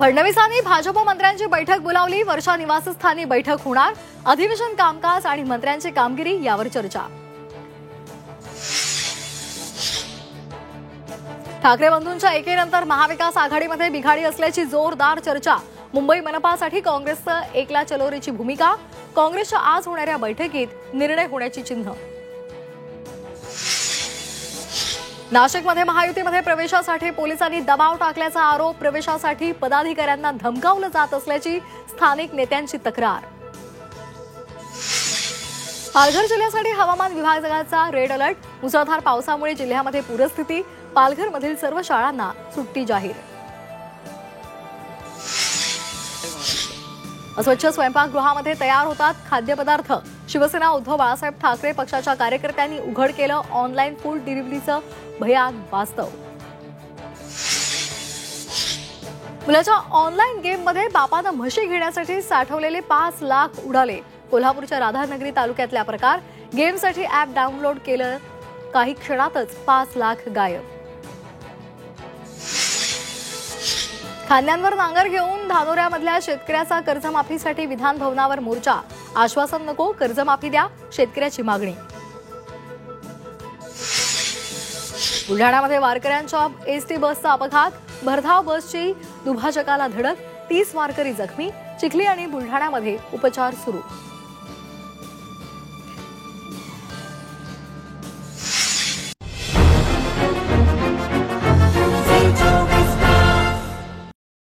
फडणवीसांनी भाजप मंत्र्यांची बैठक बोलावली। वर्षा निवासस्थानी बैठक होणार। अधिवेशन कामकाज आणि मंत्र्यांची कामगिरी यावर चर्चा। ठाकरे बंधूंच्या एकेनंतर महाविकास आघाडीमध्ये बिघाडी असल्याची जोरदार चर्चा। मुंबई मनपासाठी काँग्रेसचं एकला चलोरीची भूमिका। काँग्रेसच्या आज होणाऱ्या बैठकीत निर्णय होण्याची चिन्ह। नाशिकमध्ये महायुतीमध्ये प्रवेशासाठी पोलिसांनी दबाव टाकल्याचा आरोप। प्रवेशासाठी पदाधिकाऱ्यांना धमकावलं जात असल्याची स्थानिक नेत्यांची तक्रार। पालघर जिल्ह्यासाठी हवामान विभागाचा रेड अलर्ट। मुसळधार पावसामुळे जिल्ह्यामध्ये पूरस्थिती। पालघरमधील सर्व शाळांना सुट्टी जाहीर। अस्वच्छ स्वयंपाकगृहामध्ये तयार होतात खाद्यपदार्थ। शिवसेना उद्धव बाळासाहेब ठाकरे पक्षाच्या कार्यकर्त्यांनी उघड केलं ऑनलाईन फूड डिलिव्हरीचं भयान वास्तव। मुलाच्या ऑनलाईन गेममध्ये बापानं म्हशी घेण्यासाठी साठवलेले 5 लाख उडाले। कोल्हापूरच्या राधानगरी तालुक्यातला प्रकार। गेमसाठी ॲप डाउनलोड केलं, काही क्षणातच 5 लाख गायब। खांद्यांवर नांगर घेऊन धानोऱ्यामधल्या शेतकऱ्याचा कर्जमाफीसाठी विधान भवनावर मोर्चा। आश्वासन नको, कर्जमाफी द्या, शेतकऱ्याची मागणी। बुलढाण्यामध्ये वारकऱ्यांच्या एसटी बसचा अपघात। भरधाव बसची दुभाजकाला धडक। 30 वारकरी जखमी। चिखली आणि बुलढाण्यामध्ये उपचार सुरू।